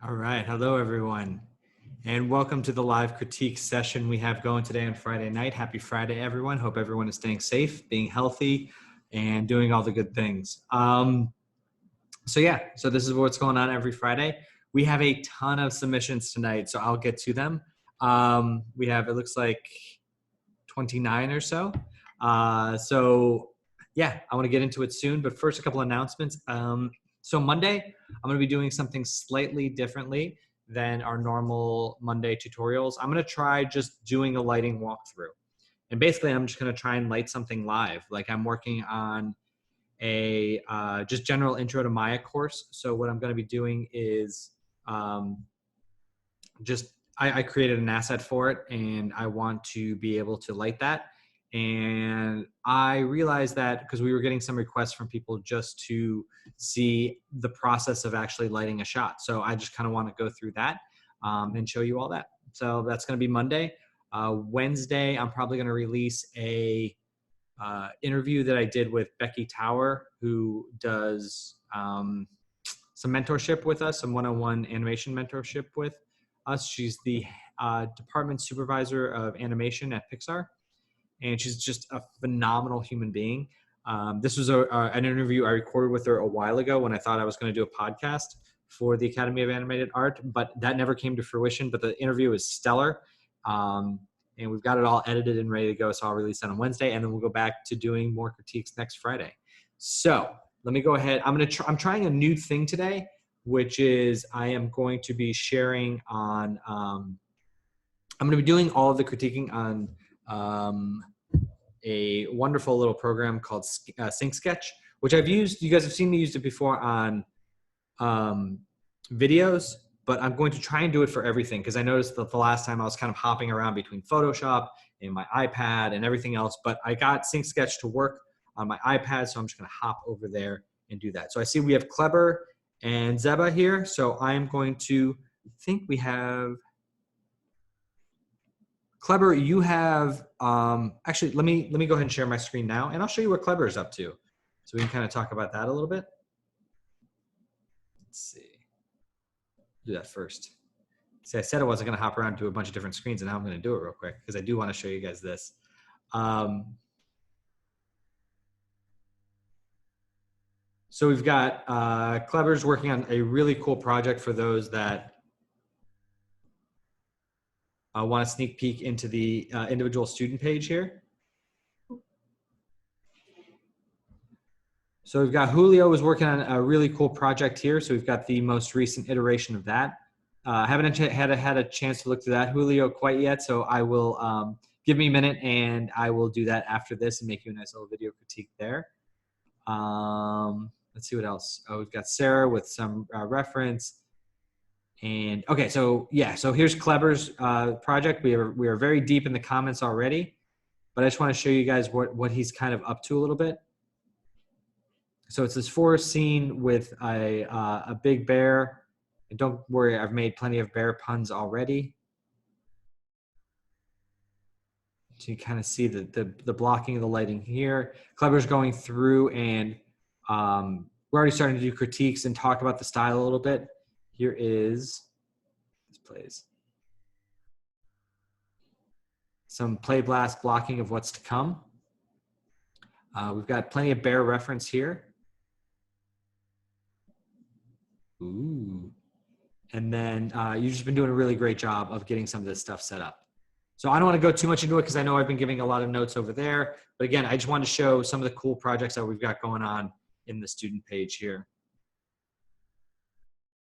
All right. Hello, everyone. And welcome to the live critique session we have going today on Friday night. Happy Friday, everyone. Hope everyone is staying safe, being healthy, and doing all the good things. So this is what's going on every Friday. We have a ton of submissions tonight, so I'll get to them. We have, it looks like 29 or so. I want to get into it soon, but first a couple announcements. So Monday, I'm going to be doing something slightly differently than our normal Monday tutorials. I'm going to try just doing a lighting walkthrough. And basically, I'm just going to try and light something live. Like I'm working on a just general intro to Maya course. So what I'm going to be doing is I created an asset for it, and I want to be able to light that. And I realized that because we were getting some requests from people just to see the process of actually lighting a shot. So I just kind of want to go through that and show you all that. So that's going to be Monday. Wednesday, I'm probably going to release a interview that I did with Becky Tower, who does some mentorship with us, some one-on-one animation mentorship with us. She's the department supervisor of animation at Pixar, and she's just a phenomenal human being. This was an interview I recorded with her a while ago when I thought I was going to do a podcast for the Academy of Animated Art, but that never came to fruition. But the interview is stellar, and we've got it all edited and ready to go, so I'll release that on Wednesday, and then we'll go back to doing more critiques next Friday. So let me go ahead. I'm trying a new thing today, which is I am going to be sharing on, I'm going to be doing all of the critiquing on a wonderful little program called Sync Sketch, which I've used. You guys have seen me use it before on videos, but I'm going to try and do it for everything because I noticed that the last time I was kind of hopping around between Photoshop and my iPad and everything else, but I got Sync Sketch to work on my iPad, so I'm just going to hop over there and do that. So I see we have Kleber and Zeba here, so I'm going to think we have Kleber. You have actually let me go ahead and share my screen now, and I'll show you what Kleber is up to, so we can kind of talk about that a little bit. Let's see. Do that first. See, I said I wasn't going to hop around to a bunch of different screens, and now I'm going to do it real quick because I do want to show you guys this. So we've got Kleber's working on a really cool project for those that want a sneak peek into the individual student page here. So we've got Julio is working on a really cool project here. So we've got the most recent iteration of that. I haven't had a chance to look through that, Julio, quite yet. So I will give me a minute, and I will do that after this and make you a nice little video critique there. Let's see what else. Oh, we've got Sarah with some reference. And okay, so yeah, so here's Kleber's project. We are very deep in the comments already, but I just want to show you guys what he's kind of up to a little bit. So it's this forest scene with a big bear. And don't worry, I've made plenty of bear puns already. So you kind of see the blocking of the lighting here. Kleber's going through, and we're already starting to do critiques and talk about the style a little bit. Here is, this plays. Some play blast blocking of what's to come. We've got plenty of bear reference here. Ooh. And then you've just been doing a really great job of getting some of this stuff set up. So I don't want to go too much into it because I know I've been giving a lot of notes over there. But again, I just wanted to show some of the cool projects that we've got going on in the student page here.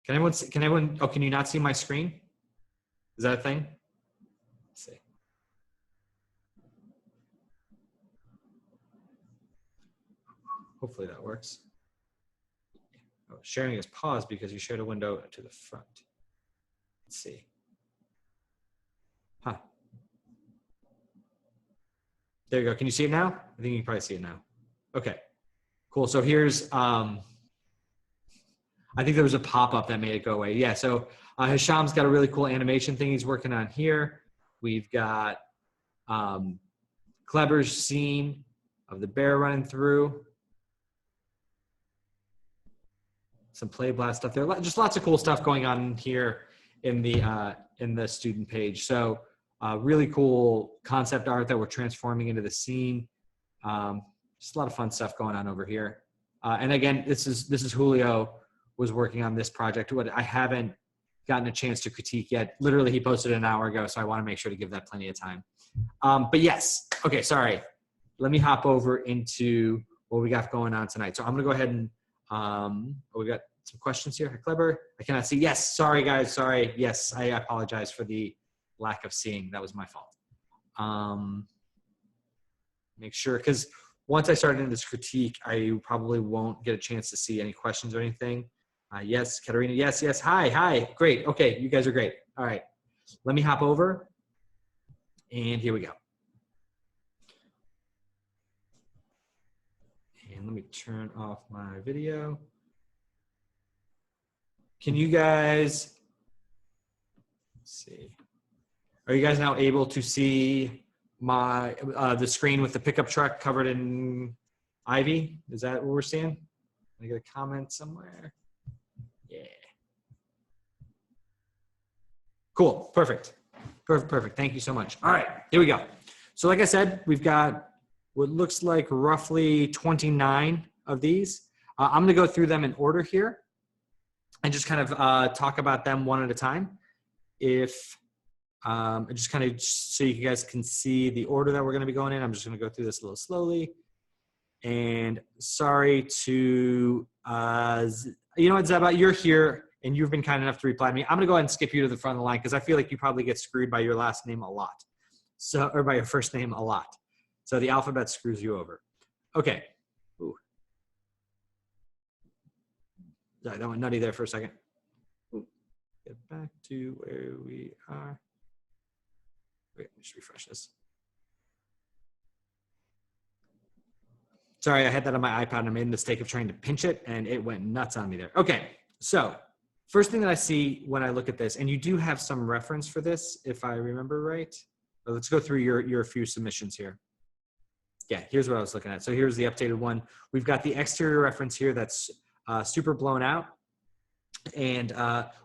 Can everyone, oh, can you not see my screen? Is that a thing? Let's see. Hopefully that works. Oh, sharing is paused because you shared a window to the front. Let's see. Huh. There you go. Can you see it now? I think you can probably see it now. Okay, cool. So here's, I think there was a pop-up that made it go away. Yeah, so Hisham's got a really cool animation thing he's working on here. We've got Kleber's scene of the bear running through. some play blast stuff there. Just lots of cool stuff going on here in the student page. So really cool concept art that we're transforming into the scene. Just a lot of fun stuff going on over here. And again, this is Julio was working on this project. What I haven't gotten a chance to critique yet. Literally, he posted an hour ago, so I want to make sure to give that plenty of time. But yes, okay, sorry. Let me hop over into what we got going on tonight. So I'm gonna go ahead and we got some questions here. Hi, Clever. I cannot see. Yes, sorry guys, sorry. Yes, I apologize for the lack of seeing. That was my fault. Make sure, because once I start into this critique, I probably won't get a chance to see any questions or anything. Yes, Katerina, yes, yes. Hi, great. Okay, you guys are great. All right, let me hop over, and here we go. And let me turn off my video. Can you guys, let's see, are you guys now able to see my the screen with the pickup truck covered in ivy? Is that what we're seeing? Can I get a comment somewhere? Yeah. Cool, perfect. Perfect, thank you so much. All right, here we go. So like I said, we've got what looks like roughly 29 of these. I'm gonna go through them in order here and just kind of talk about them one at a time. If just kind of so you guys can see the order that we're going to be going in. I'm just going to go through this a little slowly. And sorry to, you know what, Zeba, you're here and you've been kind enough to reply to me. I'm going to go ahead and skip you to the front of the line because I feel like you probably get screwed by your last name a lot. So, or by your first name a lot. So the alphabet screws you over. Okay. Ooh. Sorry, that went nutty there for a second. Ooh. Get back to where we are. Wait, let me just refresh this. Sorry, I had that on my iPad and I made the mistake of trying to pinch it and it went nuts on me there. Okay, so first thing that I see when I look at this, and you do have some reference for this, if I remember right. But let's go through your few submissions here. Yeah, here's what I was looking at. So here's the updated one. We've got the exterior reference here that's super blown out. And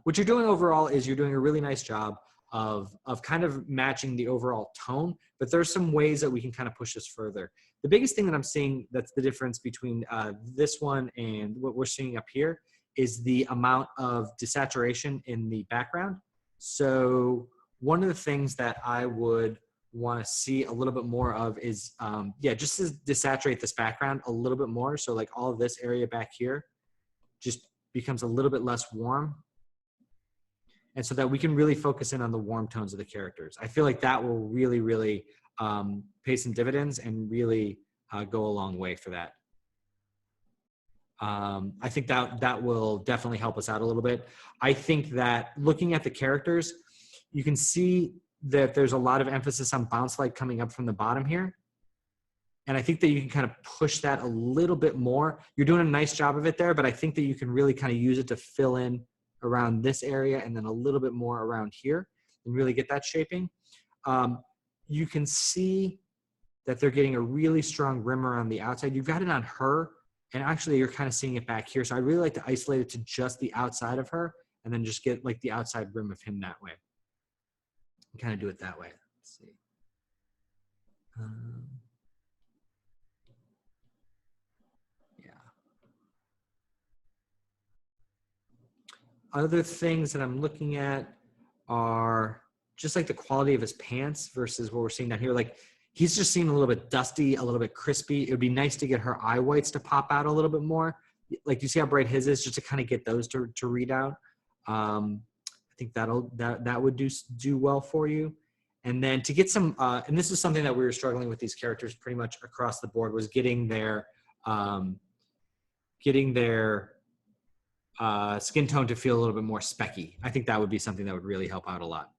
what you're doing overall is you're doing a really nice job of kind of matching the overall tone, but there's some ways that we can kind of push this further. The biggest thing that I'm seeing that's the difference between this one and what we're seeing up here is the amount of desaturation in the background. So one of the things that I would want to see a little bit more of is, yeah, just to desaturate this background a little bit more. So like all of this area back here just becomes a little bit less warm. And so that we can really focus in on the warm tones of the characters. I feel like that will really, really pay some dividends and really go a long way for that. I think that will definitely help us out a little bit. I think that looking at the characters, you can see that there's a lot of emphasis on bounce light coming up from the bottom here. And I think that you can kind of push that a little bit more. You're doing a nice job of it there, but I think that you can really kind of use it to fill in around this area and then a little bit more around here and really get that shaping. You can see that they're getting a really strong rim around the outside. You've got it on her, and actually you're kind of seeing it back here. So I'd really like to isolate it to just the outside of her and then just get like the outside rim of him that way. And kind of do it that way. Let's see. Other things that I'm looking at are just like the quality of his pants versus what we're seeing down here. Like he's just seeing a little bit dusty, a little bit crispy. It would be nice to get her eye whites to pop out a little bit more. Like you see how bright his is, just to kind of get those to read out. I think that would do well for you. And then to get some, and this is something that we were struggling with these characters pretty much across the board, was getting their skin tone to feel a little bit more specky. I think that would be something that would really help out a lot.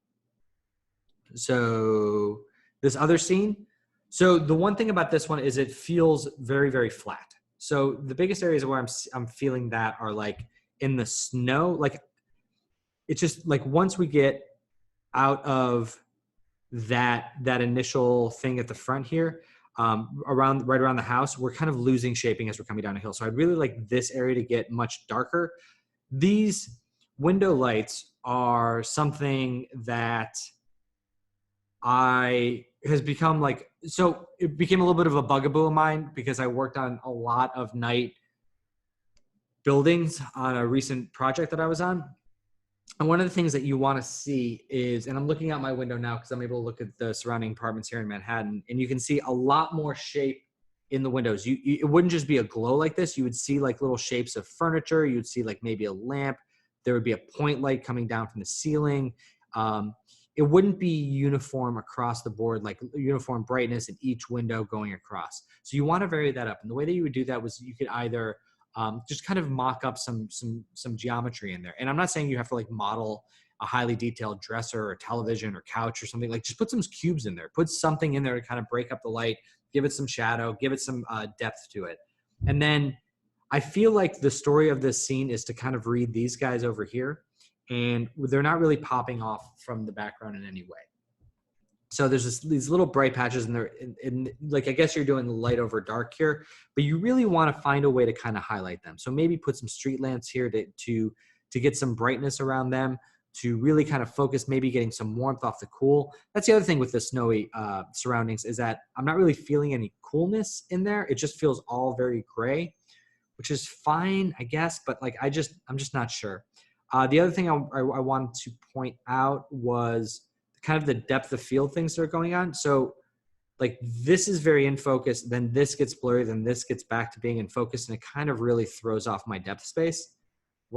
So this other scene, so the one thing about this one is it feels very, very flat. So the biggest areas where I'm feeling that are like in the snow. Like it's just like once we get out of that initial thing at the front here, right around the house, we're kind of losing shaping as we're coming down a hill. So I'd really like this area to get much darker. these window lights are something that has become like, so it became a little bit of a bugaboo of mine because I worked on a lot of night buildings on a recent project that I was on. And one of the things that you want to see is, and I'm looking out my window now because I'm able to look at the surrounding apartments here in Manhattan, and you can see a lot more shape in the windows. It wouldn't just be a glow like this. You would see like little shapes of furniture. You'd see like maybe a lamp. There would be a point light coming down from the ceiling. It wouldn't be uniform across the board, like uniform brightness in each window going across. So you want to vary that up. And the way that you would do that was you could either just kind of mock up some geometry in there. And I'm not saying you have to like model a highly detailed dresser or television or couch or something. Like just put some cubes in there. Put something in there to kind of break up the light, give it some shadow, give it some depth to it. And then I feel like the story of this scene is to kind of read these guys over here. And they're not really popping off from the background in any way. So there's these little bright patches, and they're like, I guess you're doing light over dark here, but you really want to find a way to kind of highlight them. So maybe put some street lamps here to get some brightness around them, to really kind of focus, maybe getting some warmth off the cool. That's the other thing with the snowy surroundings, is that I'm not really feeling any coolness in there. It just feels all very gray, which is fine, I guess, but like I'm just not sure. The other thing I wanted to point out was kind of the depth of field things that are going on. So like this is very in focus, then this gets blurry, then this gets back to being in focus, and it kind of really throws off my depth space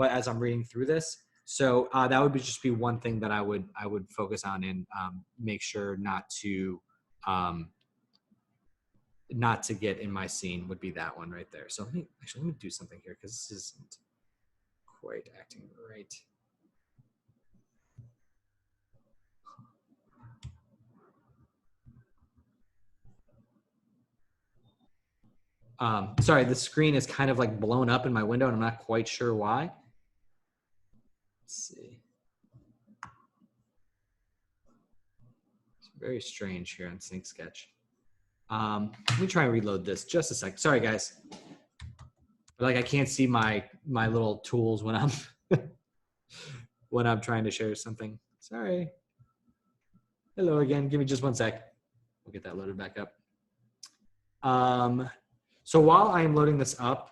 as I'm reading through this. So that would just be one thing that I would focus on and make sure not to get in my scene would be that one right there. So let me do something here because this isn't quite acting right. Sorry, the screen is kind of like blown up in my window and I'm not quite sure why. Let's see. It's very strange here on Sync Sketch. Let me try and reload this just a sec. Sorry, guys. Like I can't see my little tools when I'm when I'm trying to share something. Sorry. Hello again. Give me just one sec. We'll get that loaded back up. So while I am loading this up,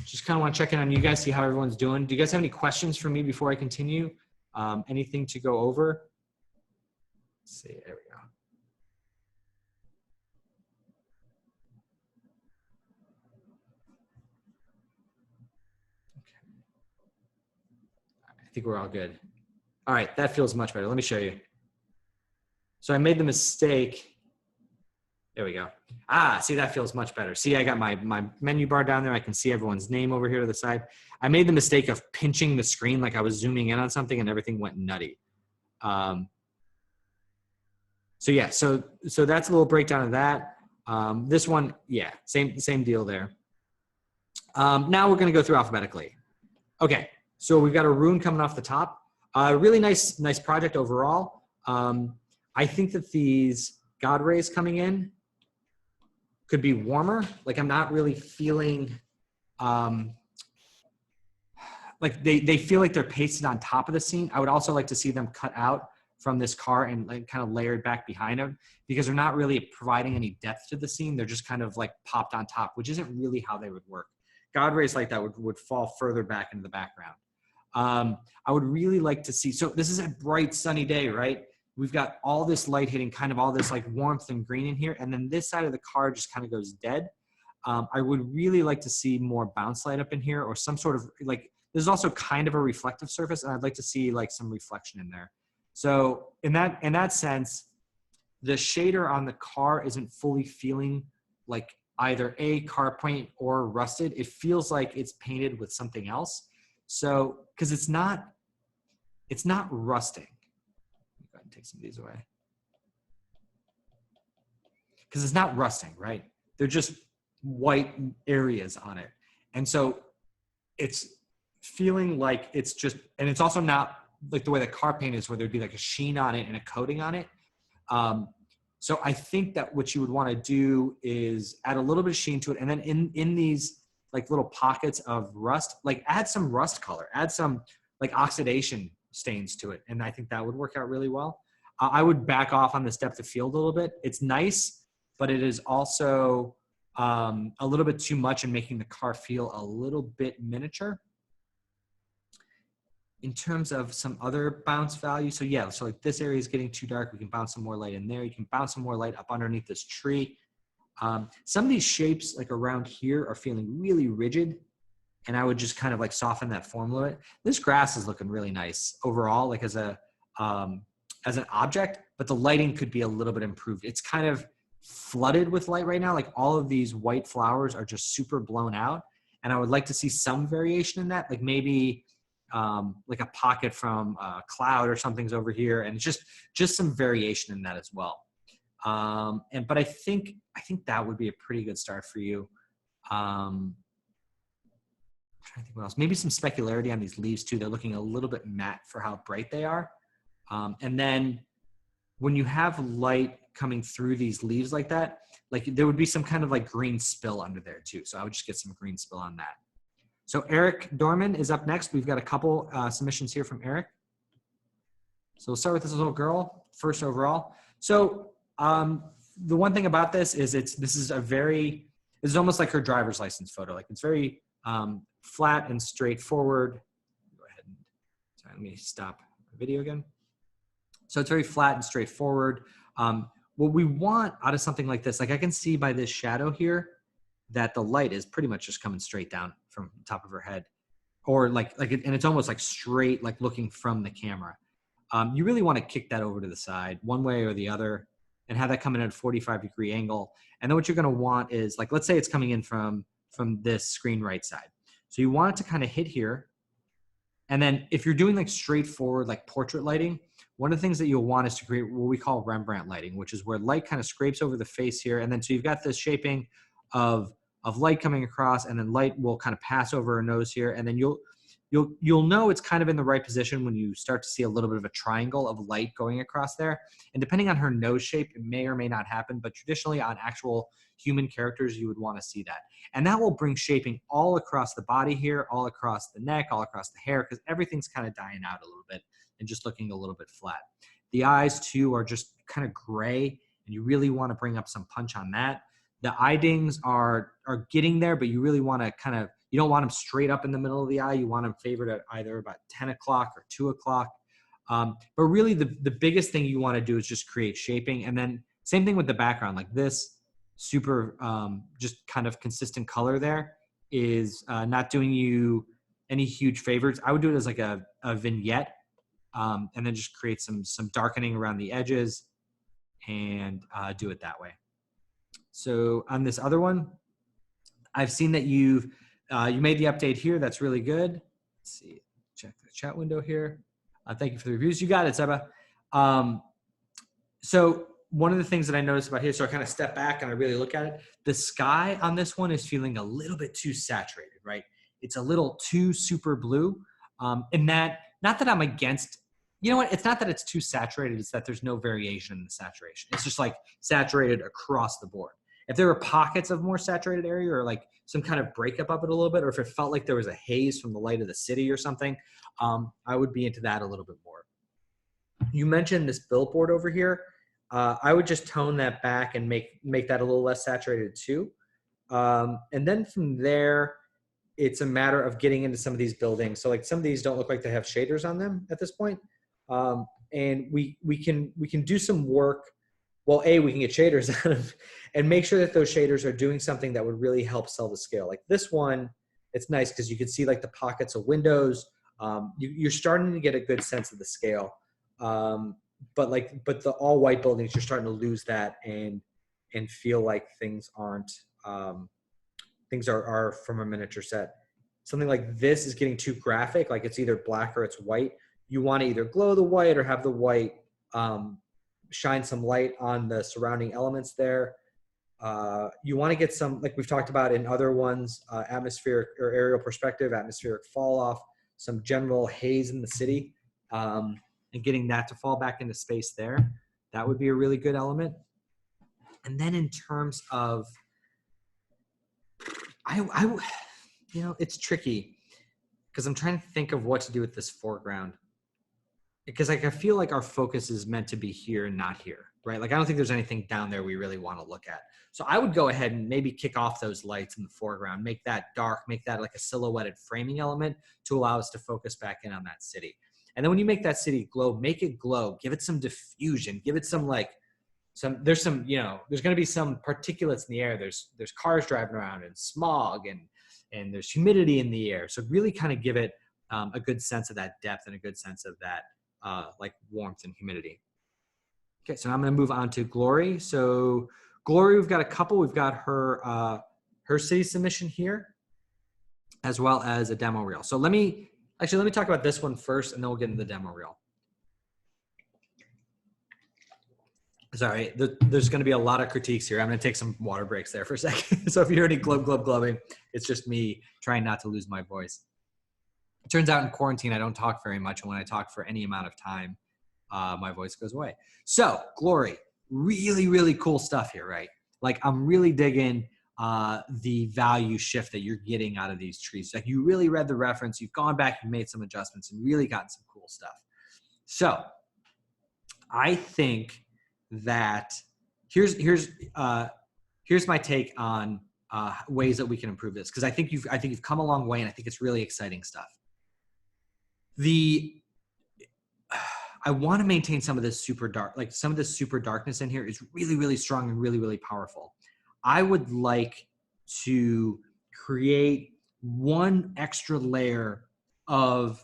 just kind of want to check in on you guys, see how everyone's doing. Do you guys have any questions for me before I continue? Anything to go over? Let's see. There we go. I think we're all good. All right, that feels much better. Let me show you. So I made the mistake. There we go. See, that feels much better. See, I got my menu bar down there. I can see everyone's name over here to the side. I made the mistake of pinching the screen like I was zooming in on something and everything went nutty. So yeah, so that's a little breakdown of that. This one, yeah, same deal there. Now we're gonna go through alphabetically. Okay. So we've got a rune coming off the top. Really nice project overall. I think that these God rays coming in could be warmer. Like I'm not really feeling, like they feel like they're pasted on top of the scene. I would also like to see them cut out from this car and like kind of layered back behind them, because they're not really providing any depth to the scene. They're just kind of like popped on top, which isn't really how they would work. God rays like that would fall further back into the background. I would really like to see, so this is a bright sunny day, right? We've got all this light hitting, kind of all this like warmth and green in here. And then this side of the car just kind of goes dead. I would really like to see more bounce light up in here, or some sort of like, there's also kind of a reflective surface, and I'd like to see like some reflection in there. So in that sense, the shader on the car isn't fully feeling like either a car paint or rusted. It feels like it's painted with something else. So, because it's not rusting. Go ahead and take some of these away. Because it's not rusting, right? They're just white areas on it. And so it's feeling like it's just, and it's also not like the way the car paint is, where there'd be like a sheen on it and a coating on it. So I think that what you would want to do is add a little bit of sheen to it. And then in these like little pockets of rust, like add some rust color, add some like oxidation stains to it. And I think that would work out really well. I would back off on this depth of field a little bit. It's nice, but it is also a little bit too much and making the car feel a little bit miniature. In terms of some other bounce value, so yeah, so like this area is getting too dark. We can bounce some more light in there. You can bounce some more light up underneath this tree. Some of these shapes like around here are feeling really rigid, and I would just kind of like soften that form a little bit. This grass is looking really nice overall, like as an object, but the lighting could be a little bit improved. It's kind of flooded with light right now. Like all of these white flowers are just super blown out, and I would like to see some variation in that, like maybe like a pocket from a cloud or something's over here, and just some variation in that as well. But I think that would be a pretty good start for you. I'm trying to think what else. Maybe some specularity on these leaves too. They're looking a little bit matte for how bright they are. And then when you have light coming through these leaves like that, like there would be some kind of like green spill under there too. So I would just get some green spill on that. So Eric Dorman is up next. We've got a couple submissions here from Eric. So we'll start with this little girl first overall. So the one thing about this is this is almost like her driver's license photo. Like it's very flat and straightforward. Go ahead and, sorry, let me stop the video again. So it's very flat and straightforward. What we want out of something like this, like I can see by this shadow here that the light is pretty much just coming straight down from the top of her head, or and it's almost like straight, like looking from the camera. You really want to kick that over to the side one way or the other and have that come in at a 45-degree angle. And then what you're going to want is, like, let's say it's coming in from this screen right side. So you want it to kind of hit here. And then if you're doing like straightforward, like portrait lighting, one of the things that you'll want is to create what we call Rembrandt lighting, which is where light kind of scrapes over the face here. And then so you've got this shaping of light coming across, and then light will kind of pass over her nose here. And then you'll know it's kind of in the right position when you start to see a little bit of a triangle of light going across there. And depending on her nose shape, it may or may not happen, but traditionally on actual human characters, you would want to see that. And that will bring shaping all across the body here, all across the neck, all across the hair, because everything's kind of dying out a little bit and just looking a little bit flat. The eyes too are just kind of gray, and you really want to bring up some punch on that. The eye dings are getting there, but you really want to kind of, you don't want them straight up in the middle of the eye. You want them favored at either about 10 o'clock or 2 o'clock. But really the biggest thing you want to do is just create shaping. And then same thing with the background, like this super just kind of consistent color there is not doing you any huge favors. I would do it as like a vignette, and then just create some darkening around the edges and do it that way. So on this other one, I've seen that you made the update here. That's really good. Let's see, check the chat window here. Thank you for the reviews. You got it, Seba. So one of the things that I noticed about here, so I kind of step back and I really look at it, the sky on this one is feeling a little bit too saturated, right? It's a little too super blue. And that, not that I'm against, you know what? It's not that it's too saturated. It's that there's no variation in the saturation. It's just like saturated across the board. If there were pockets of more saturated area or like some kind of breakup of it a little bit, or if it felt like there was a haze from the light of the city or something, I would be into that a little bit more. You mentioned this billboard over here. I would just tone that back and make that a little less saturated too. And then from there, it's a matter of getting into some of these buildings. So like some of these don't look like they have shaders on them at this point. And we can do some work. Well, we can get shaders on them and make sure that those shaders are doing something that would really help sell the scale. Like this one, it's nice because you can see like the pockets of windows. You're starting to get a good sense of the scale. But the all white buildings, you're starting to lose that and feel like things aren't, things are from a miniature set. Something like this is getting too graphic, like it's either black or it's white. You want to either glow the white or have the white shine some light on the surrounding elements there. You want to get some, like we've talked about in other ones, atmospheric or aerial perspective, atmospheric fall off, some general haze in the city, and getting that to fall back into space there. That would be a really good element. And then in terms of, you know, it's tricky because I'm trying to think of what to do with this foreground. Because like, I feel like our focus is meant to be here and not here, right? Like, I don't think there's anything down there we really want to look at. So I would go ahead and maybe kick off those lights in the foreground, make that dark, make that like a silhouetted framing element to allow us to focus back in on that city. And then when you make that city glow, make it glow, give it some diffusion, give it some like, there's some, you know, there's going to be some particulates in the air. There's cars driving around and smog and there's humidity in the air. So really kind of give it a good sense of that depth and a good sense of that like warmth and humidity. Okay, so I'm going to move on to Glory. So Glory, we've got a couple. We've got her her city submission here, as well as a demo reel. So let me talk about this one first, and then we'll get into the demo reel. Sorry, there's going to be a lot of critiques here. I'm going to take some water breaks there for a second. So if you hear any glubbing, it's just me trying not to lose my voice. It turns out in quarantine, I don't talk very much. And when I talk for any amount of time, my voice goes away. So Glory, really, really cool stuff here, right? Like, I'm really digging the value shift that you're getting out of these trees. Like, you really read the reference, you've gone back, you've made some adjustments and really gotten some cool stuff. So I think that here's my take on ways that we can improve this, because I think you've come a long way, and I think it's really exciting stuff. I want to maintain some of this super dark, like some of this super darkness in here is really, really strong and really, really powerful. I would like to create one extra layer of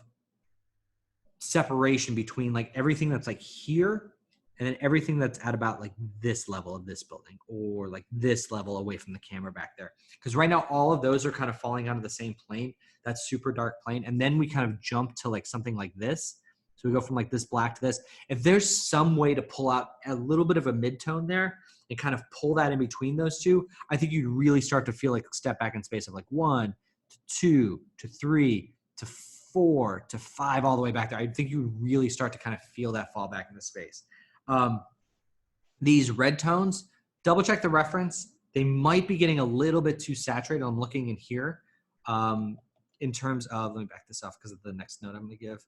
separation between like everything that's like here and then everything that's at about like this level of this building, or like this level away from the camera back there. Because right now, all of those are kind of falling onto the same plane, that super dark plane. And then we kind of jump to like something like this. So we go from like this black to this. If there's some way to pull out a little bit of a mid-tone there and kind of pull that in between those two, I think you'd really start to feel like a step back in space of like 1 to 2 to 3 to 4 to 5, all the way back there. I think you would really start to kind of feel that fall back into space. These red tones, double check the reference. They might be getting a little bit too saturated. I'm looking in here in terms of, let me back this off because of the next note I'm going to give.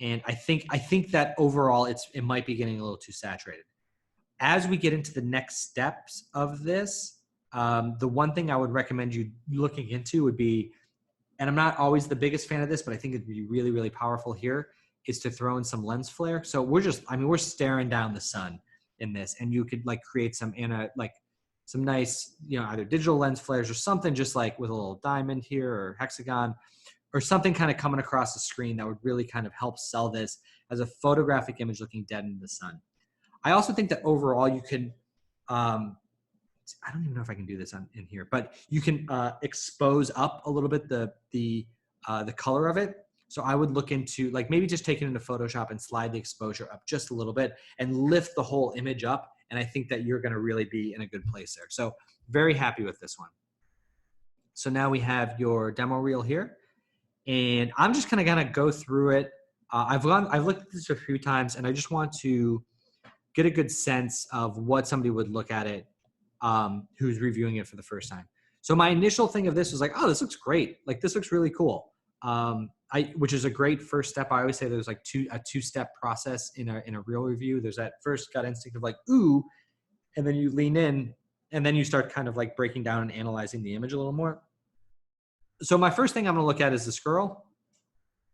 And I think that overall it might be getting a little too saturated. As we get into the next steps of this, the one thing I would recommend you looking into would be, and I'm not always the biggest fan of this, but I think it'd be really, really powerful here, is to throw in some lens flare. So we're staring down the sun in this, and you could like create some nice, you know, either digital lens flares or something just like with a little diamond here or hexagon or something kind of coming across the screen that would really kind of help sell this as a photographic image looking dead into the sun. I also think that overall you can, I don't even know if I can do this in here, but you can expose up a little bit the color of it. So I would look into like maybe just take it into Photoshop and slide the exposure up just a little bit and lift the whole image up. And I think that you're going to really be in a good place there. So very happy with this one. So now we have your demo reel here, and I'm just kind of going to go through it. I've looked at this a few times, and I just want to get a good sense of what somebody would look at it who's reviewing it for the first time. So my initial thing of this was like, oh, this looks great. Like, this looks really cool. Which is a great first step. I always say there's like a two-step process in a real review. There's that first gut instinct of like, ooh, and then you lean in, and then you start kind of like breaking down and analyzing the image a little more. So my first thing I'm gonna look at is this girl,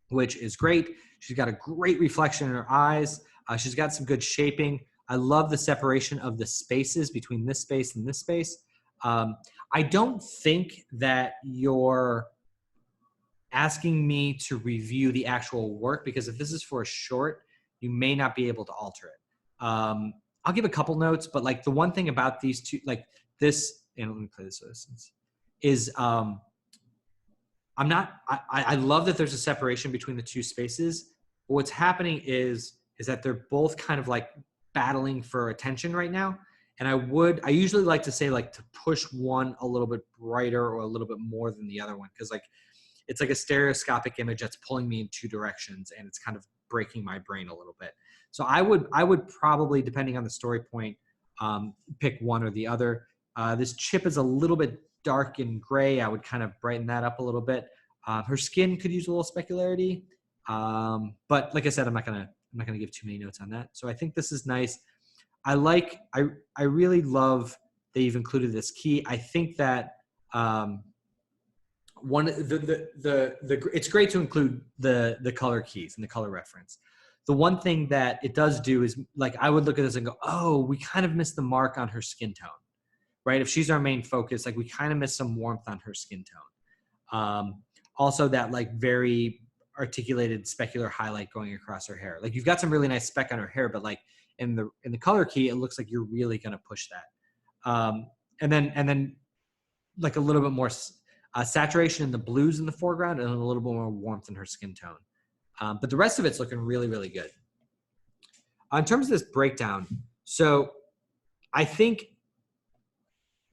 which is great. She's got a great reflection in her eyes. She's got some good shaping. I love the separation of the spaces between this space and this space. I don't think that you're asking me to review the actual work, because if this is for a short, you may not be able to alter it. I'll give a couple notes, but like the one thing about these two, like this, and let me play this is I love that there's a separation between the two spaces. But what's happening is that they're both kind of like battling for attention right now. And I usually like to say like to push one a little bit brighter or a little bit more than the other one, because like it's like a stereoscopic image that's pulling me in two directions, and it's kind of breaking my brain a little bit. So I would probably, depending on the story point, pick one or the other. This chip is a little bit dark and gray, I would kind of brighten that up a little bit. Her skin could use a little specularity. But like I said, I'm not gonna give too many notes on that. So I think this is nice. I really love they've included this key. I think that it's great to include the color keys and the color reference. The one thing that it does do is, like, I would look at this and go, oh, we kind of missed the mark on her skin tone, right? If she's our main focus, like, we kind of missed some warmth on her skin tone. Also that, like, very articulated specular highlight going across her hair. Like, you've got some really nice speck on her hair, but like in the color key, it looks like you're really going to push that. And then like a little bit more saturation in the blues in the foreground, and a little bit more warmth in her skin tone. But the rest of it's looking really, really good. In terms of this breakdown, so I think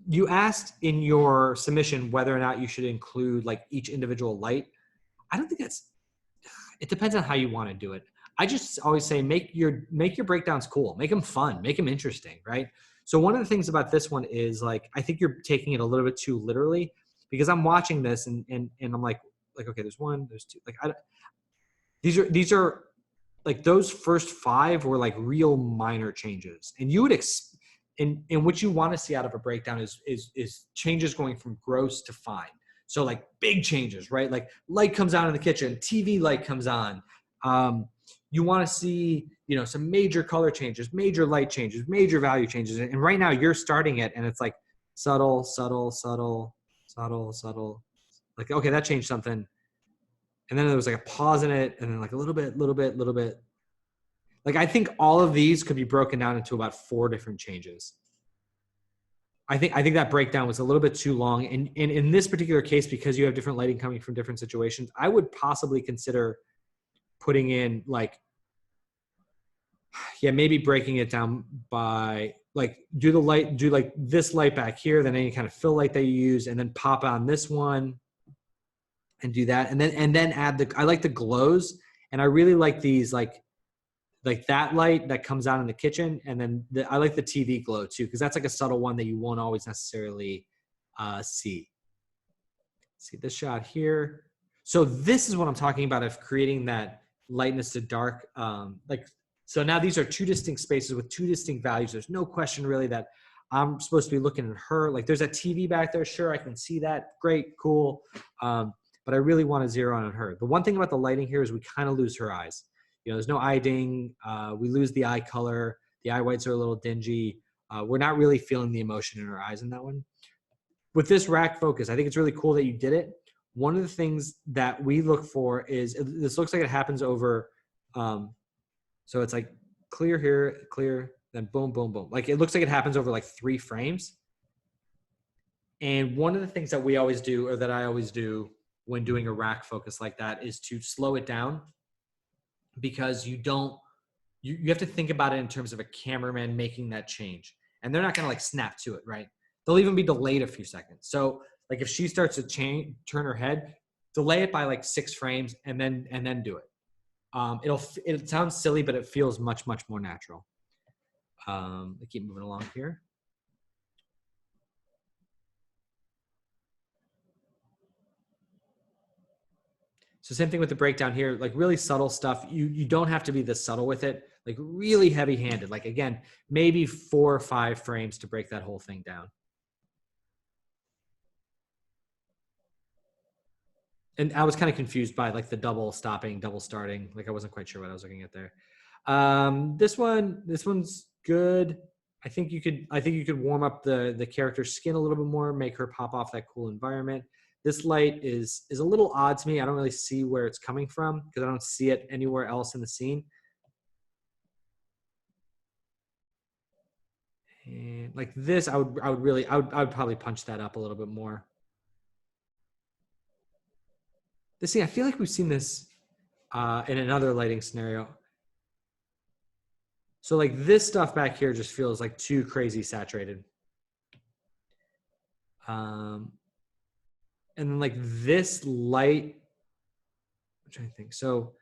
you asked in your submission whether or not you should include like each individual light. I don't think it depends on how you want to do it. I just always say make your breakdowns cool, make them fun, make them interesting, right? So one of the things about this one is, like, I think you're taking it a little bit too literally, because I'm watching this and I'm like, okay, there's one, there's two, like, these are like, those first 5 were like real minor changes, and you would and what you want to see out of a breakdown is changes going from gross to fine. So like big changes, right? Like light comes on in the kitchen, TV light comes on. You want to see, some major color changes, major light changes, major value changes. And right now you're starting it and it's like subtle, subtle, subtle, subtle, subtle. Like, okay, that changed something. And then there was like a pause in it, and then like a little bit, little bit, little bit. Like, I think all of these could be broken down into about 4 different changes. I think that breakdown was a little bit too long. And in this particular case, because you have different lighting coming from different situations, I would possibly consider putting in like, maybe breaking it down by like, do like this light back here, then any kind of fill light that you use, and then pop on this one and do that. And then add I like the glows, and I really like these, like that light that comes out in the kitchen. And then I like the TV glow too, because that's like a subtle one that you won't always necessarily see. See this shot here. So this is what I'm talking about, of creating that lightness to dark. So now these are 2 distinct spaces with 2 distinct values. There's no question really that I'm supposed to be looking at her. Like, there's a TV back there. Sure, I can see that. Great, cool. But I really want to zero in on her. The one thing about the lighting here is we kind of lose her eyes. There's no eye ding. We lose the eye color. The eye whites are a little dingy. We're not really feeling the emotion in her eyes in that one. With this rack focus, I think it's really cool that you did it. One of the things that we look for is, this looks like it happens over, so it's like clear here, clear, then boom, boom, boom. Like, it looks like it happens over like 3 frames. And one of the things that we always do, or that I always do when doing a rack focus like that, is to slow it down, because you have to think about it in terms of a cameraman making that change, and they're not going to like snap to it, right? They'll even be delayed a few seconds. So like, if she starts to turn her head, delay it by like 6 frames and then do it. It sounds silly, but it feels much, much more natural. I keep moving along here. So same thing with the breakdown here, like really subtle stuff. You don't have to be this subtle with it, like really heavy handed. Like, again, maybe 4 or 5 frames to break that whole thing down. And I was kind of confused by like the double stopping, double starting. Like, I wasn't quite sure what I was looking at there. This one's good. I think you could warm up the character's skin a little bit more, make her pop off that cool environment. This light is a little odd to me. I don't really see where it's coming from, because I don't see it anywhere else in the scene. And like this, I would probably punch that up a little bit more. This scene, I feel like we've seen this in another lighting scenario. So like, this stuff back here just feels like too crazy saturated. And then like this light, I'm trying to think. So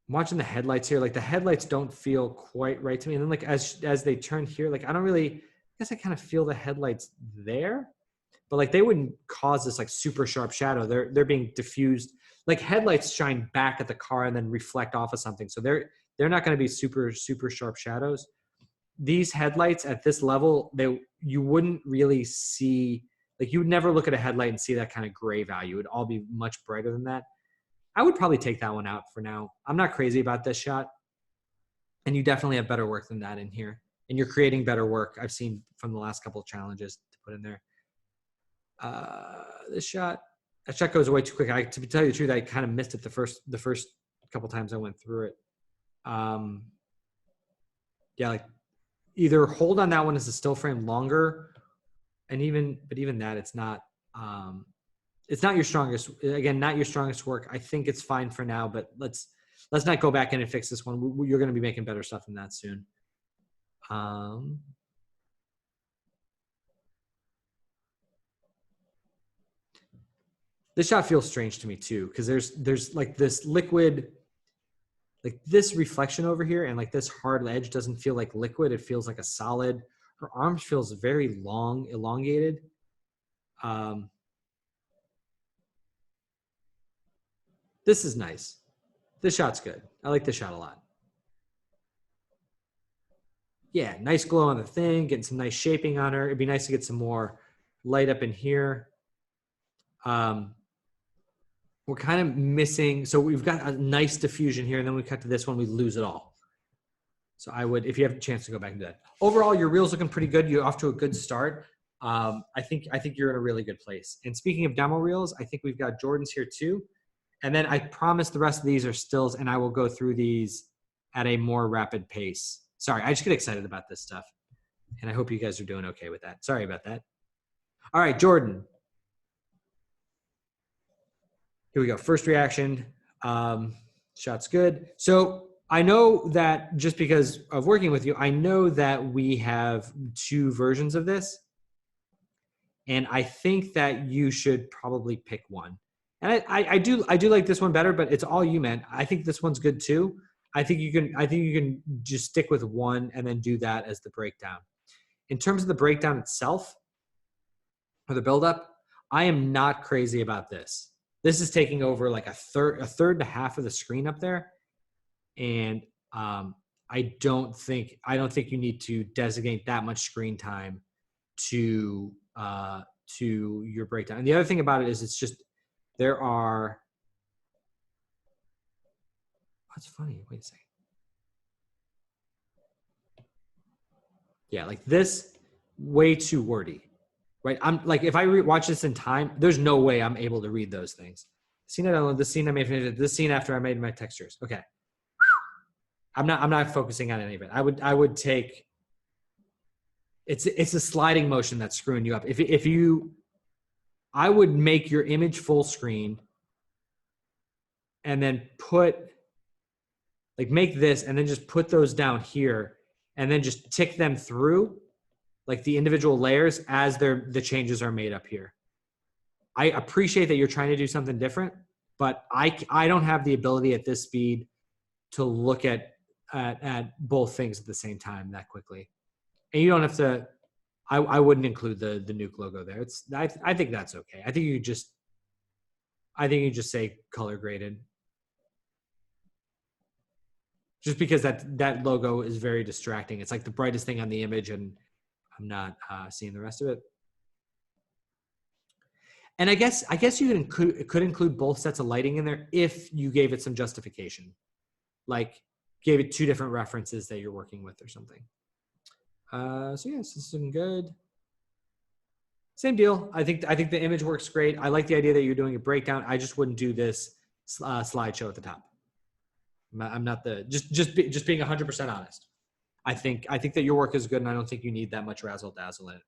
I'm watching the headlights here. Like, the headlights don't feel quite right to me. And then like, as they turn here, like, I don't really, guess I kind of feel the headlights there, but like they wouldn't cause this like super sharp shadow. They're being diffused. Like headlights shine back at the car and then reflect off of something. So they're not going to be super sharp shadows. These headlights at this level, you wouldn't really see, like you would never look at a headlight and see that kind of gray value. It would all be much brighter than that. I would probably take that one out for now. I'm not crazy about this shot. And you definitely have better work than that in here. And you're creating better work. I've seen from the last couple of challenges to put in there. This shot, that shot goes way too quick. To tell you the truth, I kind of missed it the first couple times I went through it. Yeah, like either hold on that one as a still frame longer, and even that, it's not your strongest. Again, not your strongest work. I think it's fine for now, but let's not go back in and fix this one. You're going to be making better stuff than that soon. This shot feels strange to me too, because there's like this liquid, like this reflection over here, and like this hard edge doesn't feel like liquid. It feels like a solid. Her arms feels very long, elongated. This is nice. This shot's good. I like this shot a lot. Yeah, nice glow on the thing, getting some nice shaping on her. It'd be nice to get some more light up in here. We're kind of missing, so we've got a nice diffusion here, and then we cut to this one, we lose it all. So I would, if you have a chance to go back and do that. Overall, your reel's looking pretty good. You're off to a good start. I think you're in a really good place. And speaking of demo reels, I think we've got Jordan's here too. And then I promise the rest of these are stills, and I will go through these at a more rapid pace. Sorry, I just get excited about this stuff. And I hope you guys are doing okay with that. Sorry about that. All right, Jordan. Here we go. First reaction. Shot's good. So I know that just because of working with you, I know that we have 2 versions of this. And I think that you should probably pick one. And I do like this one better, but it's all you, man. I think this one's good too. I think you can just stick with one and then do that as the breakdown. In terms of the breakdown itself, or the buildup, I am not crazy about this. This is taking over like a third to half of the screen up there. And I don't think you need to designate that much screen time to your breakdown. And the other thing about it is it's just, there are, what's funny, wait a second. Yeah, like this, way too wordy, right? I'm like, if I watch this in time, there's no way I'm able to read those things. Scene I downloaded, the scene I made, this scene after I made my textures. Okay. I'm not focusing on any of it. I would take, it's a sliding motion that's screwing you up. I would make your image full screen and then make this and then just put those down here and then just tick them through like the individual layers as the changes are made up here. I appreciate that you're trying to do something different, but I don't have the ability at this speed to look at both things at the same time that quickly. And you don't have to, I wouldn't include the Nuke logo there. I think that's okay. I think you just say color graded. Just because that logo is very distracting. It's like the brightest thing on the image and I'm not seeing the rest of it. And I guess you could include both sets of lighting in there if you gave it some justification. Like gave it 2 different references that you're working with or something. So yes, this is looking good. Same deal. I think the image works great. I like the idea that you're doing a breakdown. I just wouldn't do this slideshow at the top. I'm not just being 100% honest. I think that your work is good, and I don't think you need that much razzle dazzle in it.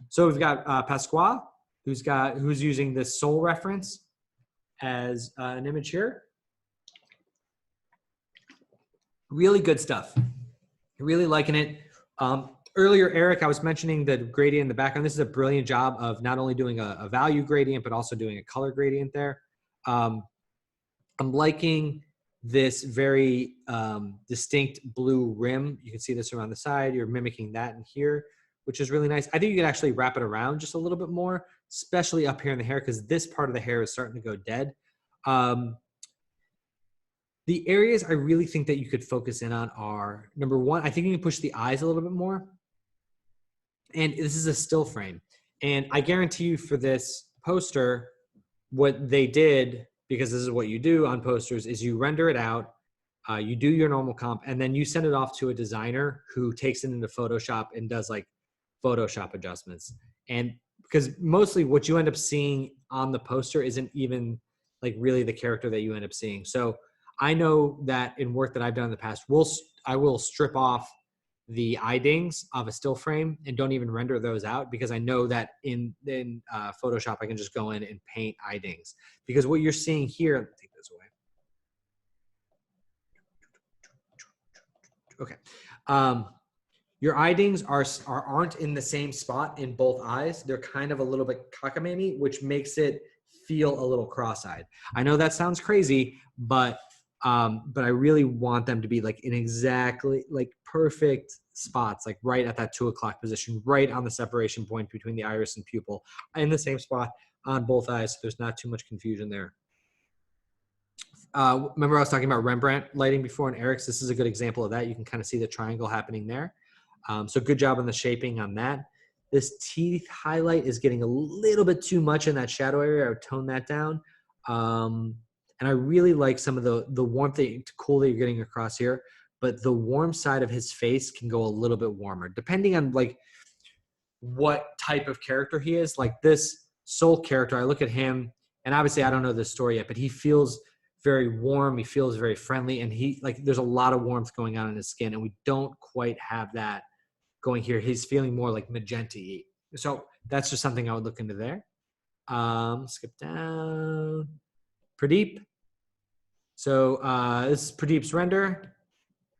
So we've got Pasqua, who's using this soul reference as an image here. Really good stuff. Really liking it. Earlier, Eric, I was mentioning the gradient in the background. This is a brilliant job of not only doing a value gradient, but also doing a color gradient there. I'm liking this very distinct blue rim. You can see this around the side. You're mimicking that in here, which is really nice. I think you can actually wrap it around just a little bit more, especially up here in the hair, because this part of the hair is starting to go dead. The areas I really think that you could focus in on are, number one, I think you can push the eyes a little bit more. And this is a still frame. And I guarantee you for this poster, what they did, because this is what you do on posters, is you render it out, you do your normal comp, and then you send it off to a designer who takes it into Photoshop and does like Photoshop adjustments. And because mostly what you end up seeing on the poster isn't even like really the character that you end up seeing. So I know that in work that I've done in the past, I will strip off the eye dings of a still frame and don't even render those out, because I know that in Photoshop I can just go in and paint eye dings. Because what you're seeing here, let me take this away. Okay, your eye dings aren't in the same spot in both eyes. They're kind of a little bit cockamamie, which makes it feel a little cross-eyed. I know that sounds crazy, but I really want them to be like in exactly like perfect spots, like right at that 2 o'clock position, right on the separation point between the iris and pupil, in the same spot on both eyes. So there's not too much confusion there. Remember I was talking about Rembrandt lighting before and Eric's? This is a good example of that. You can kind of see the triangle happening there. So good job on the shaping on that. This teeth highlight is getting a little bit too much in that shadow area. I would tone that down. And I really like some of the warmth, cool that you're getting across here. But the warm side of his face can go a little bit warmer, depending on like what type of character he is. Like this Soul character, I look at him, and obviously I don't know the story yet, but he feels very warm. He feels very friendly, and there's a lot of warmth going on in his skin, and we don't quite have that going here. He's feeling more like magenta-y. So that's just something I would look into there. Skip down. Pradeep. So this is Pradeep's render.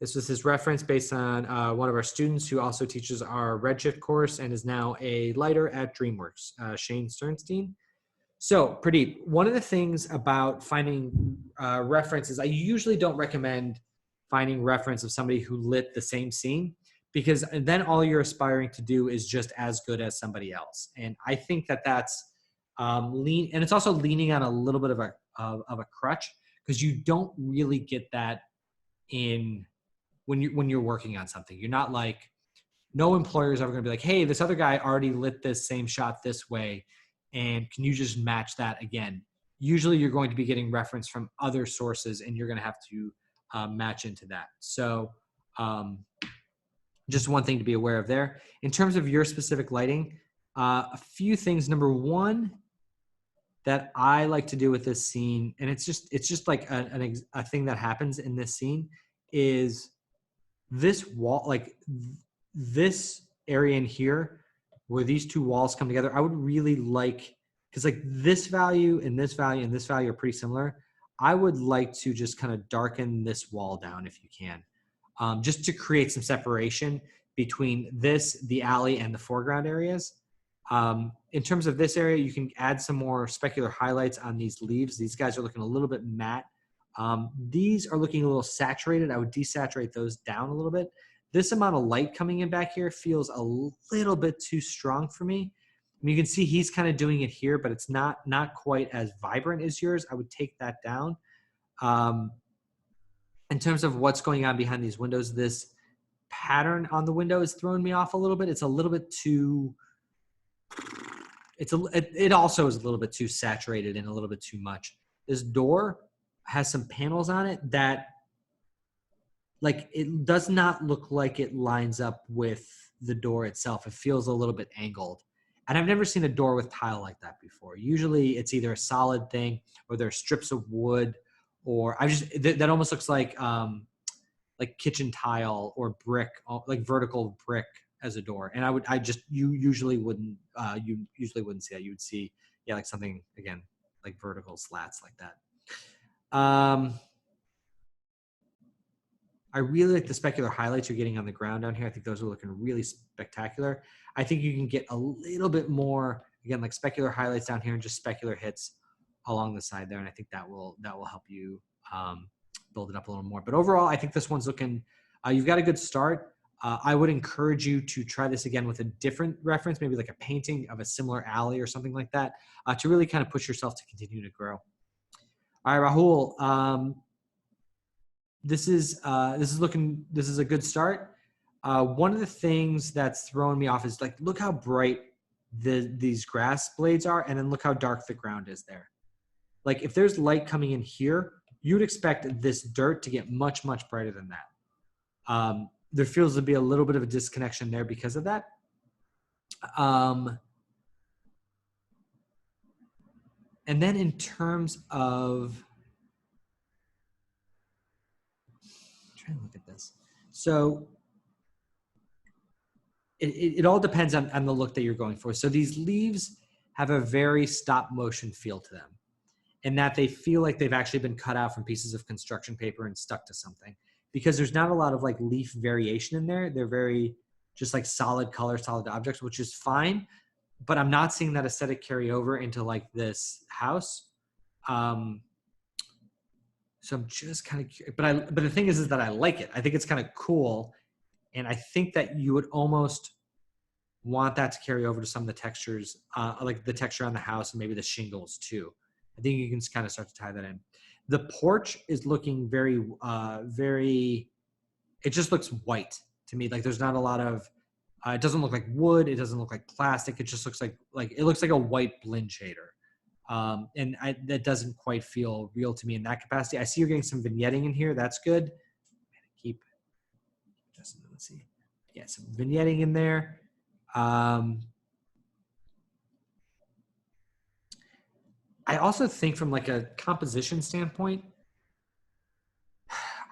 This was his reference based on one of our students who also teaches our Redshift course and is now a lighter at DreamWorks, Shane Sternstein. So Pradeep, one of the things about finding references, I usually don't recommend finding reference of somebody who lit the same scene, because then all you're aspiring to do is just as good as somebody else. And I think that that's and it's also leaning on a little bit of a crutch, because you don't really get that when you're working on something. You're not like, no employer is ever going to be like, hey, this other guy already lit this same shot this way, and can you just match that again? Usually you're going to be getting reference from other sources, and you're going to have to match into that. So just one thing to be aware of there. In terms of your specific lighting, a few things. Number one that I like to do with this scene, and it's just like a thing that happens in this scene, is this wall, like this area in here where these two walls come together. I would really like, because like this value and this value and this value are pretty similar. I would like to just kind of darken this wall down if you can, just to create some separation between this, the alley, and the foreground areas. In terms of this area, you can add some more specular highlights on these leaves. These guys are looking a little bit matte. These are looking a little saturated. I would desaturate those down a little bit. This amount of light coming in back here feels a little bit too strong for me. I mean, you can see he's kind of doing it here, but it's not quite as vibrant as yours. I would take that down. In terms of what's going on behind these windows, this pattern on the window is throwing me off a little bit. It's a little bit too, it also is a little bit too saturated and a little bit too much. This door has some panels on it that, like, it does not look like it lines up with the door itself. It feels a little bit angled. And I've never seen a door with tile like that before. Usually it's either a solid thing or there's strips of wood, or that almost looks like kitchen tile or brick, like vertical brick as a door. And you usually wouldn't see that. You would see, yeah, like something, again, like vertical slats like that. I really like the specular highlights you're getting on the ground down here. I think those are looking really spectacular. I think you can get a little bit more, again, like specular highlights down here and just specular hits along the side there. And I think that will help you build it up a little more. But overall, I think this one's looking, you've got a good start. I would encourage you to try this again with a different reference, maybe like a painting of a similar alley or something like that, to really kind of push yourself to continue to grow. All right, Rahul, this is a good start. One of the things that's throwing me off is like, look how bright these grass blades are, and then look how dark the ground is there. Like if there's light coming in here, you'd expect this dirt to get much, much brighter than that. There feels to be a little bit of a disconnection there because of that. And then in terms of, I'm trying to look at this. So it all depends on the look that you're going for. So these leaves have a very stop motion feel to them, in that they feel like they've actually been cut out from pieces of construction paper and stuck to something, because there's not a lot of like leaf variation in there. They're very just like solid color, solid objects, which is fine, but I'm not seeing that aesthetic carry over into like this house. So I'm just kind of curious, but the thing is that I like it. I think it's kind of cool. And I think that you would almost want that to carry over to some of the textures, like the texture on the house and maybe the shingles too. I think you can kind of start to tie that in. The porch is looking very, it just looks white to me. Like there's not a lot of, it doesn't look like wood. It doesn't look like plastic. It just looks like it looks like a white blend shader. And that doesn't quite feel real to me in that capacity. I see you're getting some vignetting in here. That's good. Keep, let's see. Yeah, some vignetting in there. I also think from like a composition standpoint,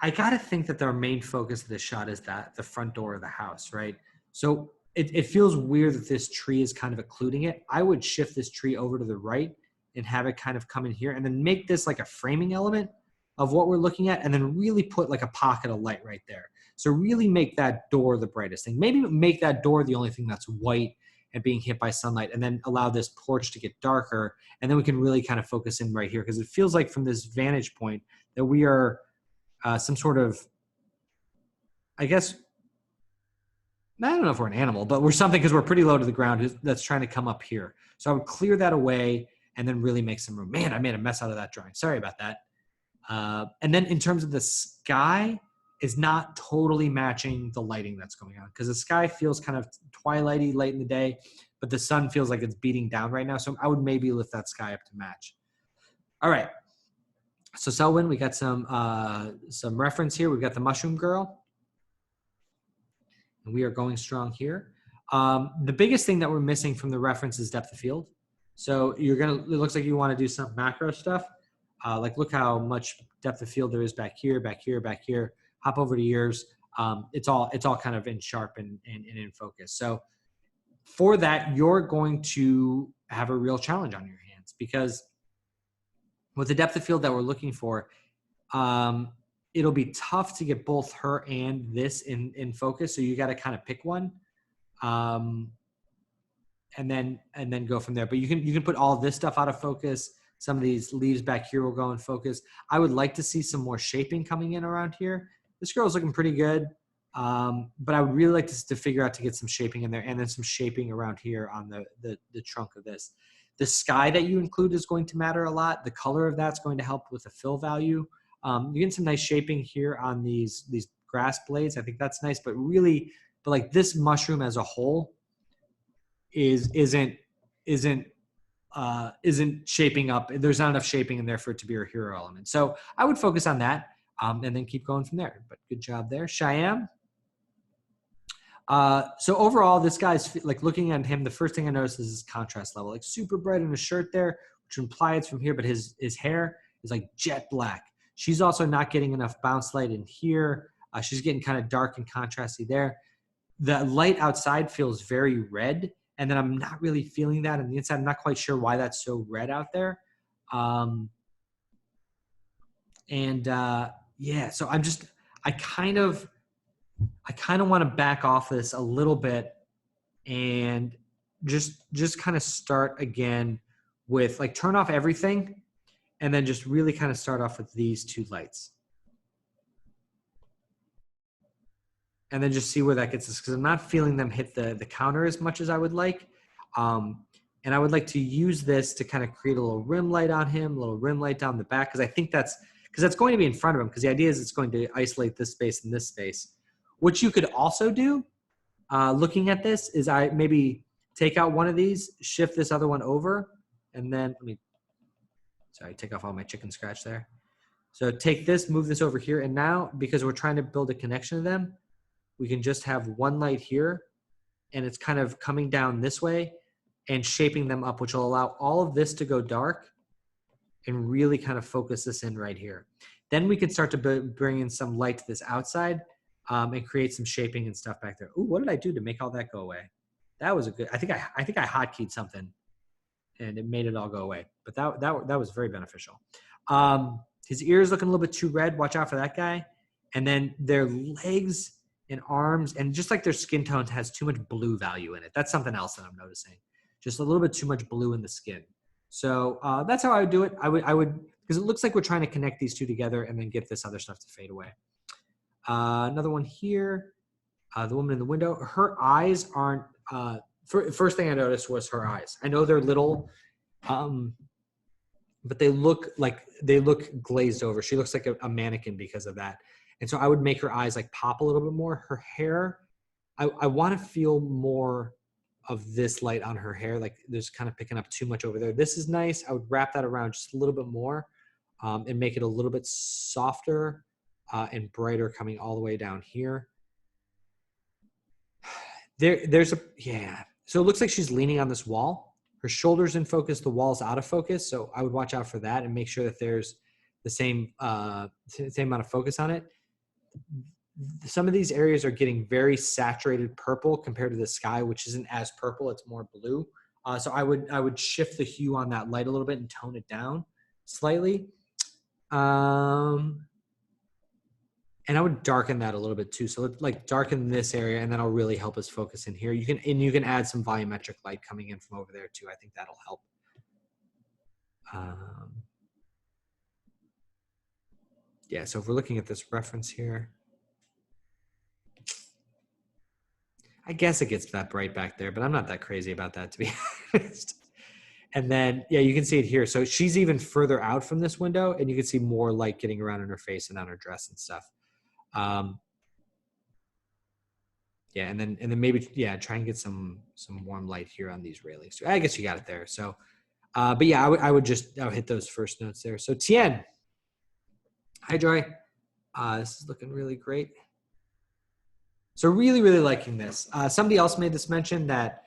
I got to think that their main focus of this shot is that the front door of the house, right? So it feels weird that this tree is kind of occluding it. I would shift this tree over to the right and have it kind of come in here and then make this like a framing element of what we're looking at, and then really put like a pocket of light right there. So really make that door the brightest thing. Maybe make that door the only thing that's white and being hit by sunlight, and then allow this porch to get darker. And then we can really kind of focus in right here, because it feels like from this vantage point that we are some sort of, I guess, I don't know if we're an animal, but we're something because we're pretty low to the ground that's trying to come up here. So I would clear that away and then really make some room. Man, I made a mess out of that drawing. Sorry about that. And then in terms of the sky, is not totally matching the lighting that's going on, because the sky feels kind of twilighty late in the day, but the sun feels like it's beating down right now. So I would maybe lift that sky up to match. All right. So Selwyn, we got some reference here. We've got the Mushroom Girl, and we are going strong here. The biggest thing that we're missing from the reference is depth of field. So it looks like you want to do some macro stuff. Like look how much depth of field there is back here, back here, back here. Hop over to yours. It's all kind of in sharp and in focus. So for that, you're going to have a real challenge on your hands, because with the depth of field that we're looking for, it'll be tough to get both her and this in focus. So you got to kind of pick one, and then go from there. But you can put all this stuff out of focus. Some of these leaves back here will go in focus. I would like to see some more shaping coming in around here. This girl's looking pretty good, but I would really like to figure out to get some shaping in there, and then some shaping around here on the trunk of this. The sky that you include is going to matter a lot. The color of that's going to help with the fill value. You're getting some nice shaping here on these grass blades. I think that's nice, but like this mushroom as a whole isn't shaping up. There's not enough shaping in there for it to be a hero element. So I would focus on that, and then keep going from there. But good job there, Cheyenne. So overall, this guy's like, looking at him, the first thing I noticed is his contrast level, like super bright in his shirt there, which implies from here, but his hair is like jet black. She's also not getting enough bounce light in here. She's getting kind of dark and contrasty there. The light outside feels very red, and then I'm not really feeling that on the inside. I'm not quite sure why that's so red out there. Yeah, so I kind of want to back off this a little bit and just kind of start again with like, turn off everything and then just really kind of start off with these two lights. and then just see where that gets us, because I'm not feeling them hit the counter as much as I would like. And I would like to use this to kind of create a little rim light on him, a little rim light down the back, because I think that's going to be in front of him, because the idea is it's going to isolate this space and this space. What you could also do, looking at this, is I maybe take out one of these, shift this other one over, and then take off all my chicken scratch there. So take this, move this over here, and now, because we're trying to build a connection to them, we can just have one light here, and it's kind of coming down this way and shaping them up, which will allow all of this to go dark and really kind of focus this in right here. Then we can start to bring in some light to this outside, and create some shaping and stuff back there. Ooh, what did I do to make all that go away? That was a good, I think I hotkeyed something and it made it all go away, but that was very beneficial. His ears looking a little bit too red. Watch out for that guy. And then their legs and arms, and just like their skin tone has too much blue value in it. That's something else that I'm noticing. Just a little bit too much blue in the skin. So that's how I would do it. I would, because it looks like we're trying to connect these two together and then get this other stuff to fade away. Another one here. The woman in the window, her eyes aren't, first thing I noticed was her eyes. I know they're little, but they look glazed over. She looks like a mannequin because of that. And so I would make her eyes like pop a little bit more. Her hair, I want to feel more of this light on her hair. Like there's kind of picking up too much over there. This is nice. I would wrap that around just a little bit more, and make it a little bit softer and brighter coming all the way down here. Yeah. So it looks like she's leaning on this wall. Her shoulder's in focus, the wall's out of focus. So I would watch out for that and make sure that there's the same amount of focus on it. Some of these areas are getting very saturated purple compared to the sky, which isn't as purple, it's more blue. So I would shift the hue on that light a little bit and tone it down slightly. And I would darken that a little bit too. So let's like darken this area, and that'll really help us focus in here. You can add some volumetric light coming in from over there too. I think that'll help. Yeah, so if we're looking at this reference here, I guess it gets that bright back there, but I'm not that crazy about that, to be honest. And then, yeah, you can see it here. So she's even further out from this window, and you can see more light getting around in her face and on her dress and stuff. Yeah, and then maybe, yeah, try and get some warm light here on these railings. So I guess you got it there. So, but yeah, I would hit those first notes there. So Tien, hi Joy. This is looking really great. So really, really liking this. Somebody else made this mention that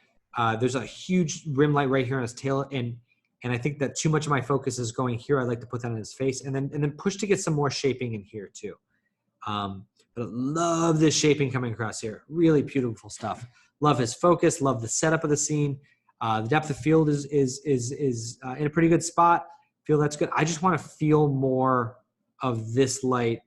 there's a huge rim light right here on his tail, and I think that too much of my focus is going here. I'd like to put that on his face, and then push to get some more shaping in here too. But I love this shaping coming across here. Really beautiful stuff. Love his focus. Love the setup of the scene. The depth of field is in a pretty good spot. Feel that's good. I just want to feel more of this light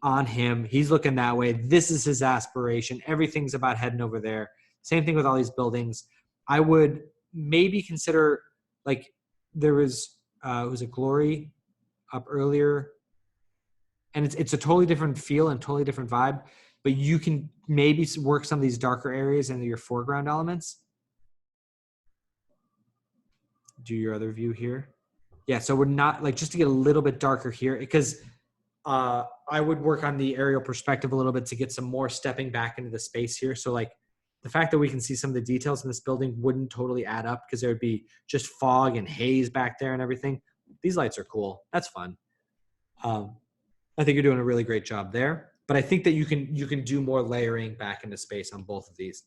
on him. He's looking that way. This is his aspiration. Everything's about heading over there. Same thing with all these buildings. I would maybe consider, like, there was a Glory up earlier, and it's a totally different feel and totally different vibe, but you can maybe work some of these darker areas into your foreground elements. Do your other view here. Yeah, so we're not, like, just to get a little bit darker here, because I would work on the aerial perspective a little bit to get some more stepping back into the space here. So like the fact that we can see some of the details in this building wouldn't totally add up, because there would be just fog and haze back there and everything. These lights are cool. That's fun. I think you're doing a really great job there, but I think that you can do more layering back into space on both of these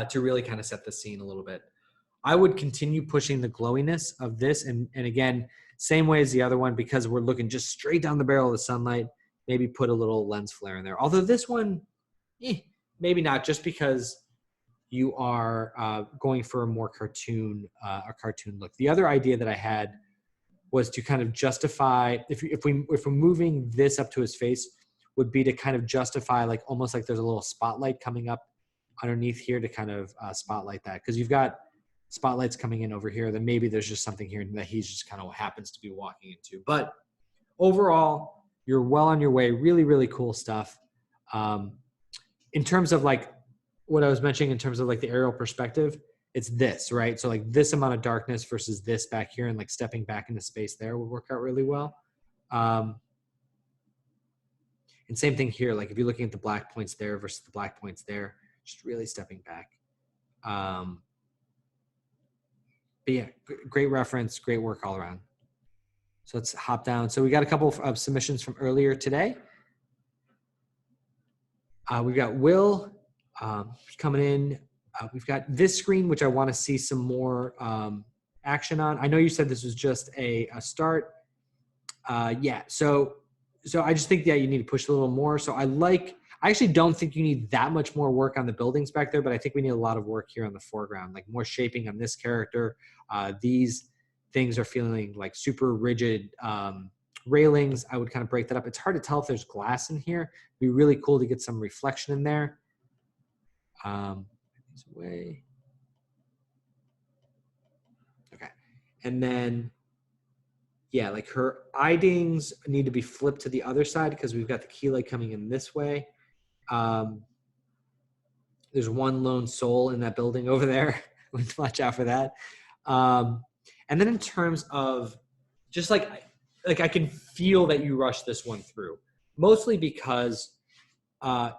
to really kind of set the scene a little bit. I would continue pushing the glowiness of this, and again, same way as the other one, because we're looking just straight down the barrel of the sunlight, maybe put a little lens flare in there. Although this one, maybe not, just because you are going for a more cartoon look. The other idea that I had was to kind of justify, if we're moving this up to his face, would be to kind of justify, like, almost like there's a little spotlight coming up underneath here to kind of spotlight that, because you've got spotlights coming in over here, then maybe there's just something here that he's just kind of happens to be walking into. But overall, you're well on your way. Really, really cool stuff. in terms of like what I was mentioning in terms of like the aerial perspective, it's this, right? So like this amount of darkness versus this back here and like stepping back into space there would work out really well. And same thing here, like if you're looking at the black points there versus the black points there, just really stepping back. But yeah, great reference, great work all around. So let's hop down. So we got a couple of submissions from earlier today. We've got Will coming in. We've got this screen, which I want to see some more action on. I know you said this was just a start. Yeah, so I just think that you need to push a little more. So I actually don't think you need that much more work on the buildings back there, but I think we need a lot of work here on the foreground, like more shaping on this character. These things are feeling like super rigid railings. I would kind of break that up. It's hard to tell if there's glass in here. It'd be really cool to get some reflection in there. Away. Okay. And then, yeah, like her eye-dings need to be flipped to the other side because we've got the key light coming in this way. There's one lone soul in that building over there. Watch out for that. And then in terms of just like I can feel that you rushed this one through, mostly because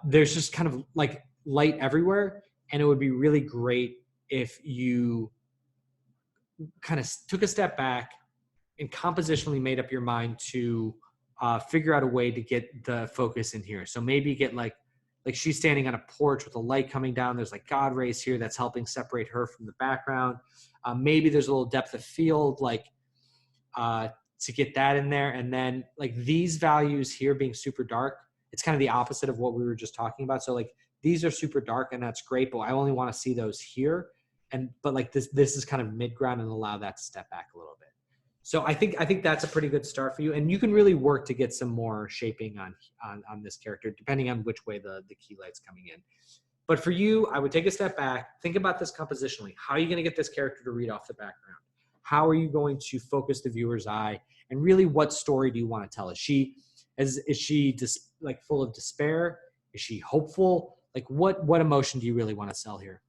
there's just kind of like light everywhere. And it would be really great if you kind of took a step back and compositionally made up your mind to figure out a way to get the focus in here. So maybe get like she's standing on a porch with a light coming down. There's like God rays here that's helping separate her from the background. Maybe there's a little depth of field, like to get that in there. And then like these values here being super dark, it's kind of the opposite of what we were just talking about. So like these are super dark and that's great, but I only want to see those here. But like this is kind of mid-ground and allow that to step back a little bit. So I think that's a pretty good start for you. And you can really work to get some more shaping on this character, depending on which way the key light's coming in. But for you, I would take a step back, think about this compositionally. How are you going to get this character to read off the background? How are you going to focus the viewer's eye? And really, what story do you want to tell? Is she like full of despair? Is she hopeful? Like what emotion do you really want to sell here?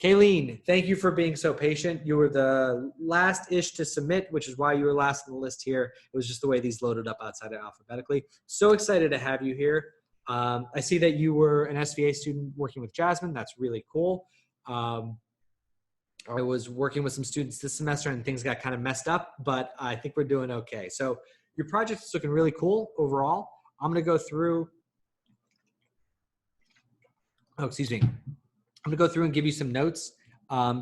Kayleen, thank you for being so patient. You were the last-ish to submit, which is why you were last on the list here. It was just the way these loaded up outside of alphabetically. So excited to have you here. I see that you were an SVA student working with Jasmine. That's really cool. I was working with some students this semester and things got kind of messed up, but I think we're doing okay. So your project is looking really cool overall. I'm going to go through. Oh, excuse me. I'm going to go through and give you some notes.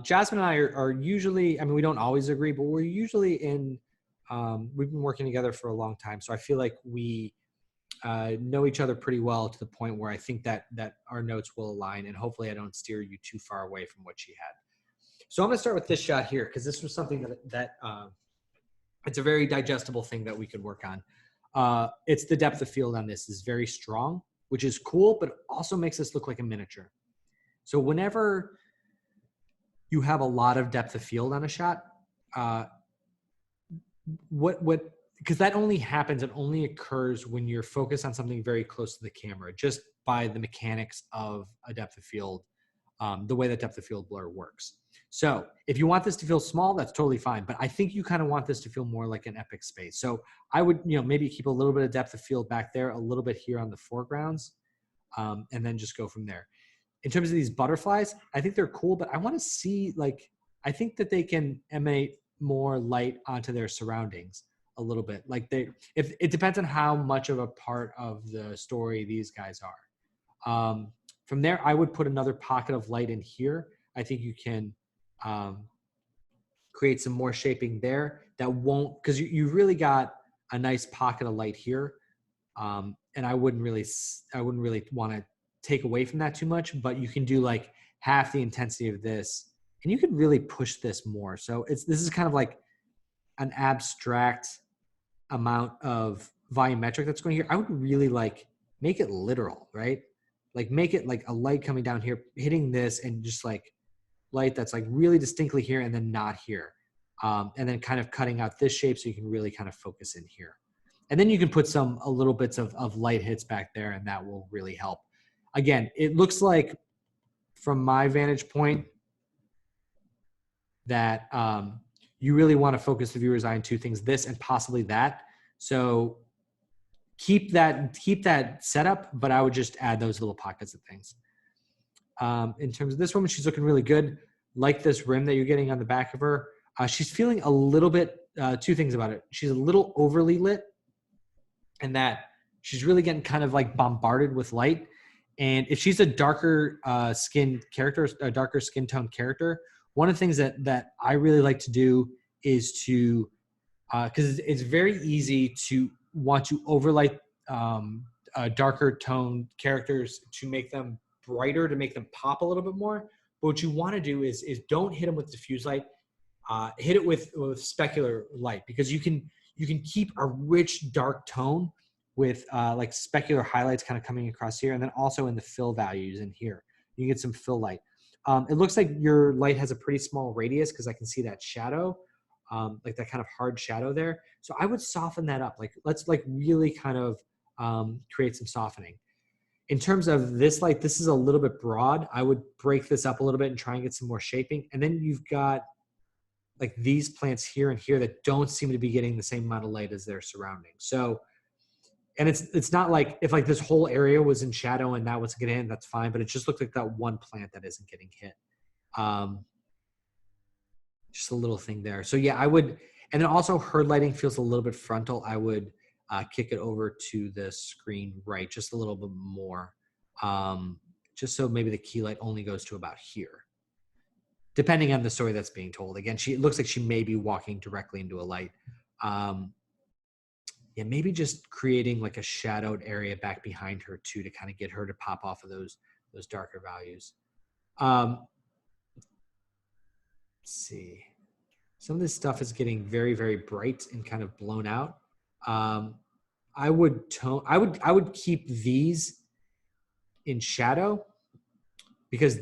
Jasmine and I are usually, I mean, we don't always agree, but we're usually we've been working together for a long time. So I feel like we know each other pretty well to the point where I think that our notes will align and hopefully I don't steer you too far away from what she had. So I'm going to start with this shot here because this was something that it's a very digestible thing that we could work on. It's the depth of field on this is very strong, which is cool, but also makes this look like a miniature. So whenever you have a lot of depth of field on a shot, because that only happens, it only occurs when you're focused on something very close to the camera, just by the mechanics of a depth of field, the way that depth of field blur works. So if you want this to feel small, that's totally fine. But I think you kind of want this to feel more like an epic space. So I would, maybe keep a little bit of depth of field back there, a little bit here on the foregrounds, and then just go from there. In terms of these butterflies, I think they're cool, but I want to see, I think that they can emanate more light onto their surroundings a little bit. If it depends on how much of a part of the story these guys are. From there, I would put another pocket of light in here. I think you can create some more shaping there that won't, because you really got a nice pocket of light here. And I wouldn't really want to take away from that too much, but you can do like half the intensity of this and you can really push this more. So this is kind of like an abstract amount of volumetric that's going here. I would really make it literal, right? Like make it like a light coming down here, hitting this and just like light that's like really distinctly here and then not here. And then kind of cutting out this shape so you can really kind of focus in here. And then you can put a little bits of light hits back there and that will really help. again, it looks like from my vantage point that you really want to focus the viewer's eye on two things, this and possibly that. So keep that setup, but I would just add those little pockets of things. In terms of this woman, she's looking really good. Like this rim that you're getting on the back of her. She's feeling a little bit, two things about it. She's a little overly lit, and that she's really getting kind of like bombarded with light. And if she's a darker skin character, a darker skin tone character, one of the things that I really like to do is to, because it's very easy to want to overlight darker tone characters to make them brighter, to make them pop a little bit more. But what you want to do is don't hit them with diffuse light, hit it with specular light, because you can keep a rich dark tone with like specular highlights kind of coming across here, and then also in the fill values in here. You get some fill light. It looks like your light has a pretty small radius because I can see that shadow, like that kind of hard shadow there. So I would soften that up. Like let's like really kind of create some softening. In terms of this light, this is a little bit broad. I would break this up a little bit and try and get some more shaping. And then you've got like these plants here and here that don't seem to be getting the same amount of light as their surroundings. So, and it's not like if like this whole area was in shadow and that was getting in, that's fine. But it just looked like that one plant that isn't getting hit. Just a little thing there. So yeah, I would, and then also her lighting feels a little bit frontal. I would kick it over to the screen right just a little bit more, just so maybe the key light only goes to about here, depending on the story that's being told. Again, it looks like she may be walking directly into a light. Yeah, maybe just creating like a shadowed area back behind her too, to kind of get her to pop off of those darker values. Let's see. Some of this stuff is getting very, very bright and kind of blown out. I would keep these in shadow, because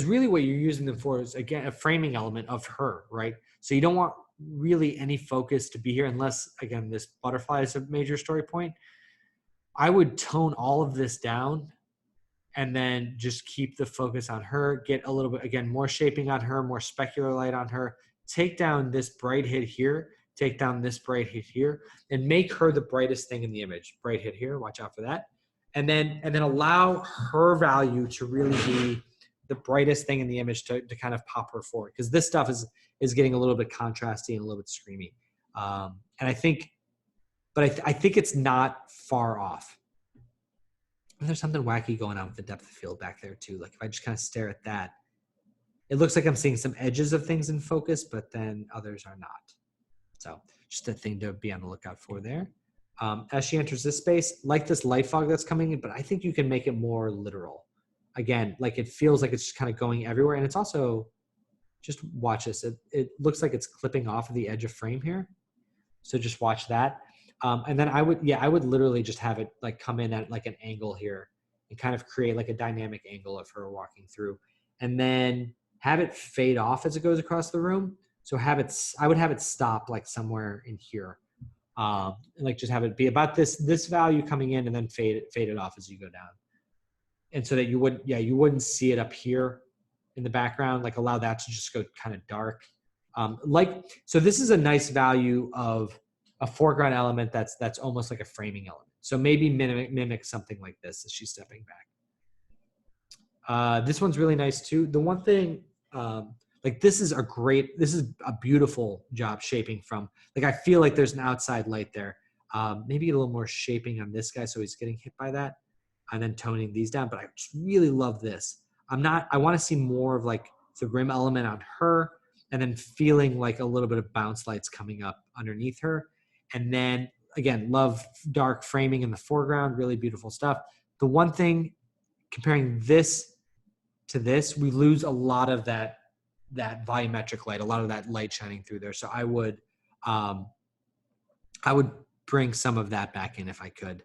really what you're using them for is, again, a framing element of her, right? So you don't want really any focus to be here unless, again, this butterfly is a major story point. I would tone all of this down and then just keep the focus on her, get a little bit, again, more shaping on her, more specular light on her, take down this bright hit here, take down this bright hit here, and make her the brightest thing in the image. Bright hit here, watch out for that. And then allow her value to really be the brightest thing in the image to kind of pop her forward. Because this stuff is getting a little bit contrasty and a little bit screamy. And I think it's not far off. And there's something wacky going on with the depth of field back there too. Like if I just kind of stare at that, it looks like I'm seeing some edges of things in focus, but then others are not. So just a thing to be on the lookout for there. As she enters this space, like this light fog that's coming in, but I think you can make it more literal. Again, like it feels like it's just kind of going everywhere. And it's also, just watch this. It looks like it's clipping off of the edge of frame here. So just watch that. And then I would literally just have it like come in at like an angle here and kind of create like a dynamic angle of her walking through, and then have it fade off as it goes across the room. So I would have it stop like somewhere in here. And like just have it be about this value coming in and then fade it off as you go down. And so that you wouldn't see it up here in the background, like allow that to just go kind of dark. So this is a nice value of a foreground element that's almost like a framing element. So maybe mimic something like this as she's stepping back. This one's really nice too. The one thing, like this is a beautiful job shaping from, like I feel like there's an outside light there. Maybe get a little more shaping on this guy so he's getting hit by that, and then toning these down. But I just really love this. I want to see more of like the rim element on her, and then feeling like a little bit of bounce lights coming up underneath her. And then again, love dark framing in the foreground, really beautiful stuff. The one thing, comparing this to this, we lose a lot of that volumetric light, a lot of that light shining through there. So I would bring some of that back in if I could.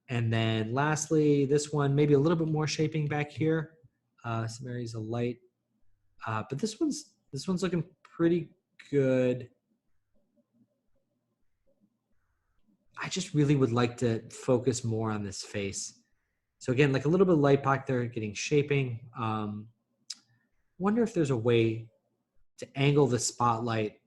And then lastly, this one, maybe a little bit more shaping back here. Some areas of light, but this one's looking pretty good. I just really would like to focus more on this face. So again, like a little bit of light back there, getting shaping. Wonder if there's a way to angle the spotlight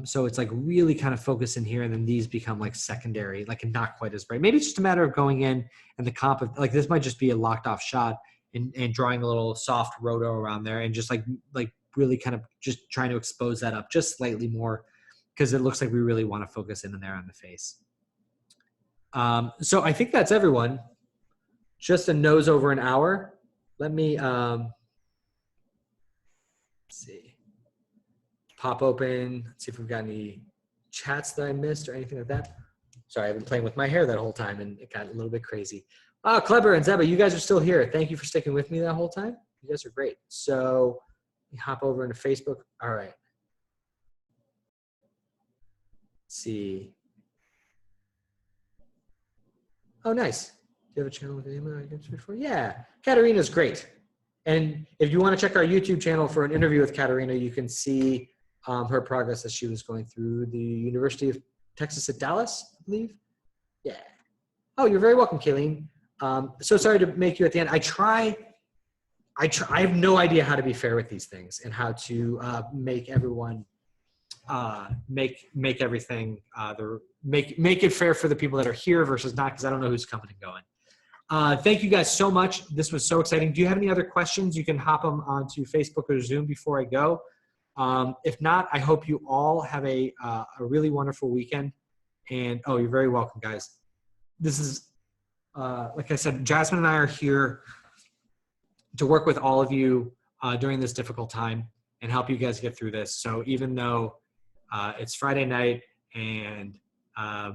so it's like really kind of focused in here, and then these become like secondary, like not quite as bright. Maybe it's just a matter of going in and the comp of, like this might just be a locked off shot and drawing a little soft roto around there and just like really kind of just trying to expose that up just slightly more, because it looks like we really want to focus in there on the face. So I think that's everyone. Just a nose over an hour. Let me let's see. Pop open. Let's see if we've got any chats that I missed or anything like that. Sorry, I've been playing with my hair that whole time and it got a little bit crazy. Oh, Kleber and Zeba, you guys are still here. Thank you for sticking with me that whole time. You guys are great. So let me hop over into Facebook. All right. Let's see. Oh, nice. Do you have a channel with the name I can search for? Yeah, Katarina's great. And if you want to check our YouTube channel for an interview with Katarina, you can see her progress as she was going through the University of Texas at Dallas, I believe. Yeah. Oh, you're very welcome, Kayleen. So sorry to make you at the end. I have no idea how to be fair with these things and how to make everyone make everything make it fair for the people that are here versus not, because I don't know who's coming and going. Thank you guys so much. This was so exciting. Do you have any other questions? You can hop them onto Facebook or Zoom before I go. If not, I hope you all have a really wonderful weekend. And oh, you're very welcome, guys. This is, like I said, Jasmine and I are here to work with all of you during this difficult time and help you guys get through this. So even though it's Friday night and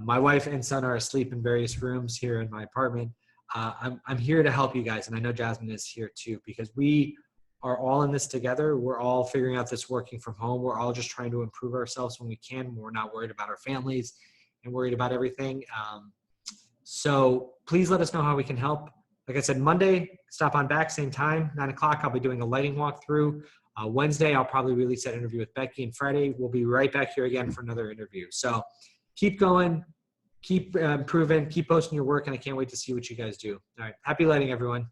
my wife and son are asleep in various rooms here in my apartment, I'm here to help you guys. And I know Jasmine is here too, because we are all in this together. We're all figuring out this working from home. We're all just trying to improve ourselves when we can. We're not worried about our families and worried about everything. So please let us know how we can help. Like I said, Monday, stop on back, same time, 9 o'clock. I'll be doing a lighting walkthrough. Wednesday, I'll probably release that interview with Becky. And Friday, we'll be right back here again for another interview. So keep going, keep improving, keep posting your work, and I can't wait to see what you guys do. All right. Happy lighting, everyone.